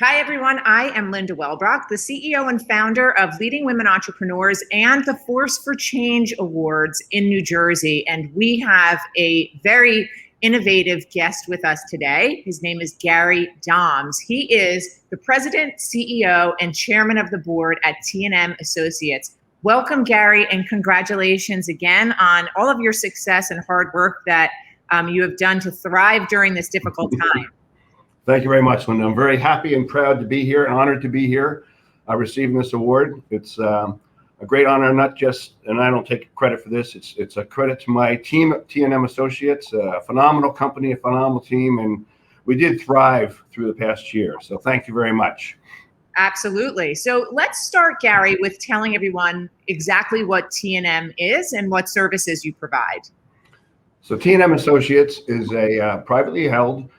Hi, everyone. I am Linda Welbrock, the CEO and founder of Leading Women Entrepreneurs and the Force for Change Awards in New Jersey. And we have a very innovative guest with us today. His name is Gary Dahms. He is the president, CEO, and chairman of the board at T&M Associates. Welcome, Gary, and congratulations again on all of your success and hard work that you have done to thrive during this difficult time. Thank you very much, Linda. I'm very happy and proud to be here and honored to be here receiving this award. It's a great honor, not just, and I don't take credit for this, it's a credit to my team at T&M Associates, a phenomenal company, a phenomenal team, and we did thrive through the past year. So thank you very much. Absolutely. So let's start, Gary, with telling everyone exactly what T&M is and what services you provide. So T&M Associates is a privately held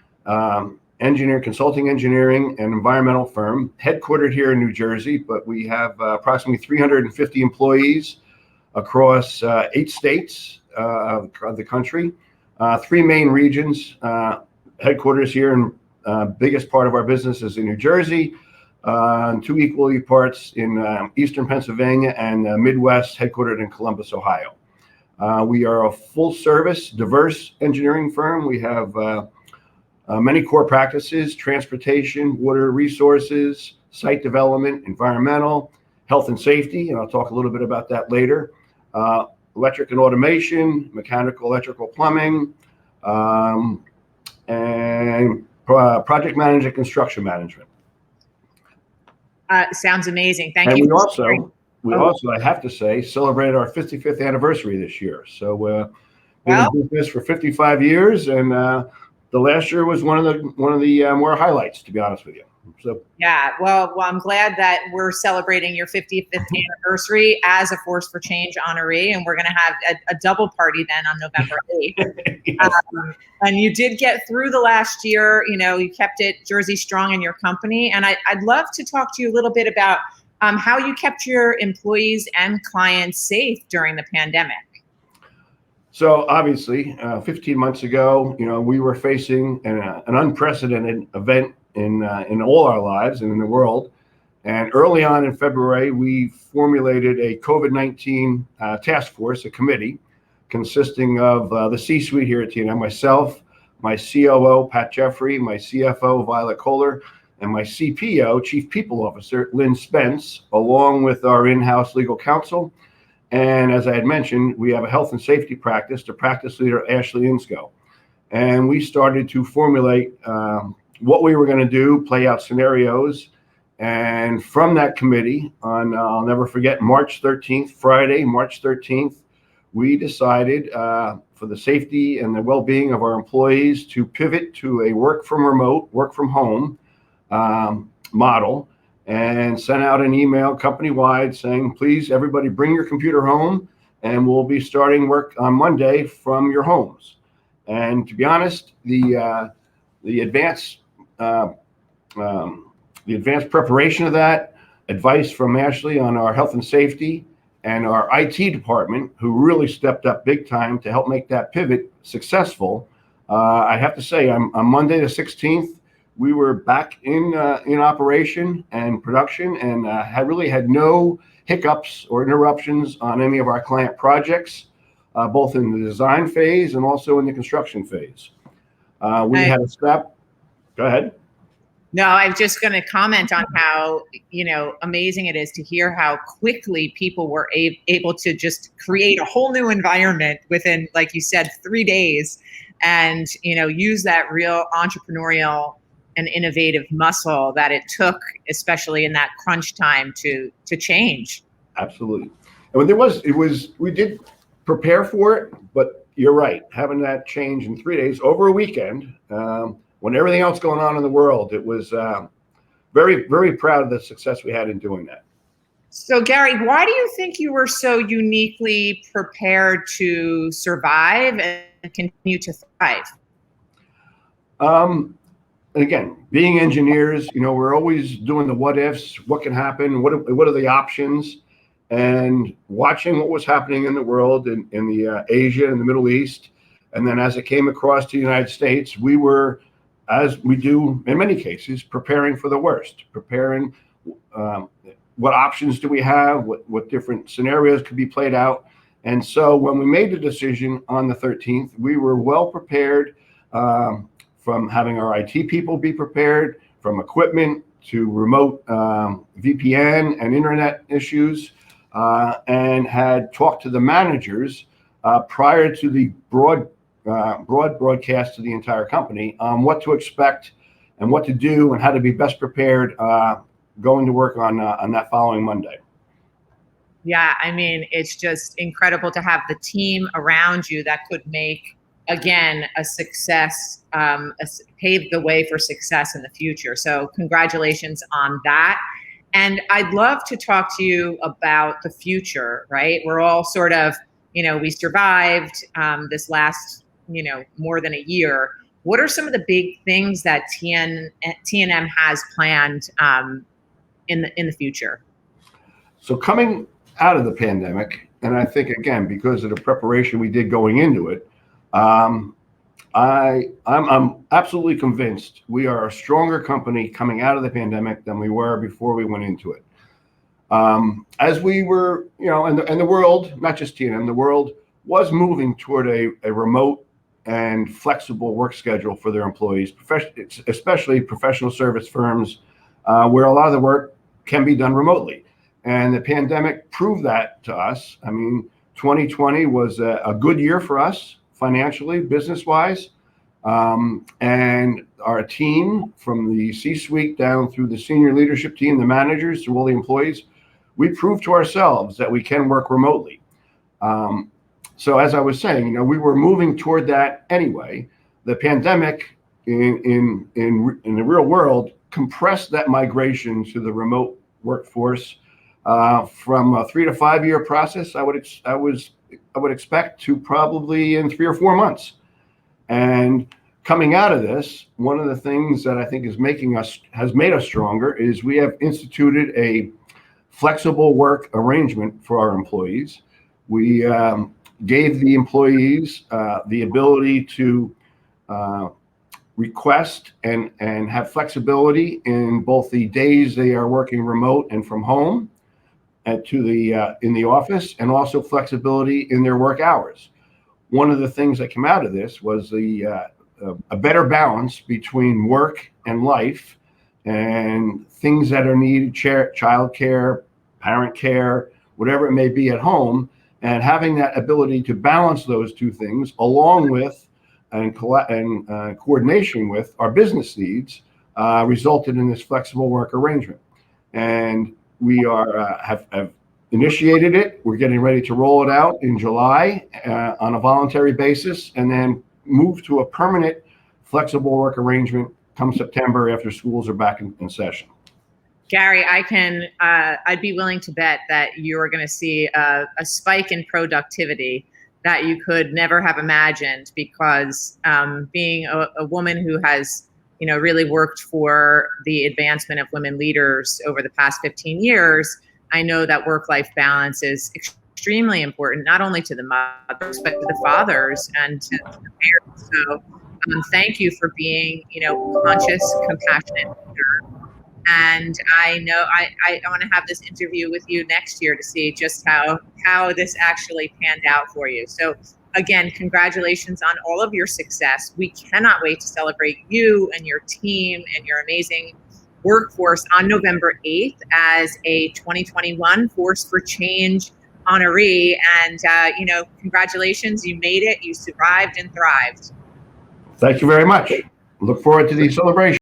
consulting engineering and environmental firm headquartered here in New Jersey, but we have approximately 350 employees across 8 states of the country, 3 main regions, headquarters here, and biggest part of our business is in New Jersey, and 2 equally parts in Eastern Pennsylvania and Midwest, headquartered in Columbus, Ohio. We are a full service, diverse engineering firm. We have many core practices: transportation, water resources, site development, environmental, health and safety, and I'll talk a little bit about that later. Electric and automation, mechanical, electrical, plumbing, and project management, construction management. Sounds amazing. Thank you. And we also, I have to say, celebrated our 55th anniversary this year. So we've been in business for 55 years, and the last year was one of the more highlights, to be honest with you. So yeah, well, I'm glad that we're celebrating your 55th anniversary as a Force for Change honoree, and we're going to have a double party then on November 8th. Yes. And you did get through the last year. You know, you kept it Jersey strong in your company, and I'd love to talk to you a little bit about how you kept your employees and clients safe during the pandemic. So obviously, 15 months ago, we were facing an unprecedented event in all our lives and in the world. And early on in February, we formulated a COVID-19 task force, a committee, consisting of the C-suite here at T&M, myself, my COO, Pat Jeffrey, my CFO, Violet Kohler, and my CPO, Chief People Officer, Lynn Spence, along with our in-house legal counsel. And as I had mentioned, we have a health and safety practice, the practice leader, Ashley Insko. And we started to formulate what we were going to do, play out scenarios. And from that committee on, I'll never forget, March 13th, Friday, March 13th, we decided for the safety and the well-being of our employees to pivot to a work from home model, and sent out an email company-wide saying, please, everybody bring your computer home, and we'll be starting work on Monday from your homes. And to be honest, the advanced preparation of that, advice from Ashley on our health and safety, and our IT department, who really stepped up big time to help make that pivot successful. I have to say, on Monday the 16th, we were back in operation and production, and really had no hiccups or interruptions on any of our client projects, both in the design phase and also in the construction phase. We had a step. Go ahead. No, I'm just going to comment on how amazing it is to hear how quickly people were able to just create a whole new environment within, like you said, 3 days, and use that real entrepreneurial and innovative muscle that it took, especially in that crunch time, to change. Absolutely. And we did prepare for it, but you're right, having that change in 3 days over a weekend, when everything else going on in the world, it was very, very proud of the success we had in doing that. So Gary, why do you think you were so uniquely prepared to survive and continue to thrive? Again, being engineers, we're always doing the what ifs, what can happen, what are the options, and watching what was happening in the world, in the Asia and the Middle East. And then as it came across to the United States, we were as we do in many cases, preparing for the worst, preparing what options do we have, what different scenarios could be played out. And so when we made the decision on the 13th, we were well prepared, from having our IT people be prepared, from equipment to remote VPN and internet issues, and had talked to the managers prior to the broad broadcast to the entire company on what to expect and what to do and how to be best prepared going to work on that following Monday. Yeah, I mean, it's just incredible to have the team around you that could make, again, a success, pave the way for success in the future. So congratulations on that. And I'd love to talk to you about the future, right? We're all sort of, we survived this last, more than a year. What are some of the big things that TNM has planned in the future? So coming out of the pandemic, and I think, again, because of the preparation we did going into it, I'm absolutely convinced we are a stronger company coming out of the pandemic than we were before we went into it. As we were, and the world, not just TNM, the world was moving toward a remote and flexible work schedule for their employees, especially professional service firms, where a lot of the work can be done remotely. And the pandemic proved that to us. I mean, 2020 was a good year for us financially, business-wise. And our team, from the C-suite down through the senior leadership team, the managers, through all the employees, we proved to ourselves that we can work remotely. So as I was saying, we were moving toward that anyway. The pandemic in the real world compressed that migration to the remote workforce from a 3 to 5 year process. I would expect to probably in 3 or 4 months. And coming out of this, one of the things that I think has made us stronger is we have instituted a flexible work arrangement for our employees. We gave the employees the ability to request and have flexibility in both the days they are working remote and from home and in the office, and also flexibility in their work hours. One of the things that came out of this was a better balance between work and life and things that are needed, child care, parent care, whatever it may be at home, and having that ability to balance those two things along with and coordination with our business needs resulted in this flexible work arrangement. And we have initiated it. We're getting ready to roll it out in July on a voluntary basis, and then move to a permanent flexible work arrangement come September after schools are back in session. Gary, I'd be willing to bet that you're going to see a spike in productivity that you could never have imagined, because being a woman who has, really worked for the advancement of women leaders over the past 15 years, I know that work-life balance is extremely important, not only to the mothers, but to the fathers and to the parents. So thank you for being, conscious, compassionate leader. And I know I want to have this interview with you next year to see just how this actually panned out for you. So again, congratulations on all of your success. We cannot wait to celebrate you and your team and your amazing workforce on November 8th as a 2021 Force for Change honoree. And, congratulations, you made it, you survived and thrived. Thank you very much. Look forward to the celebration.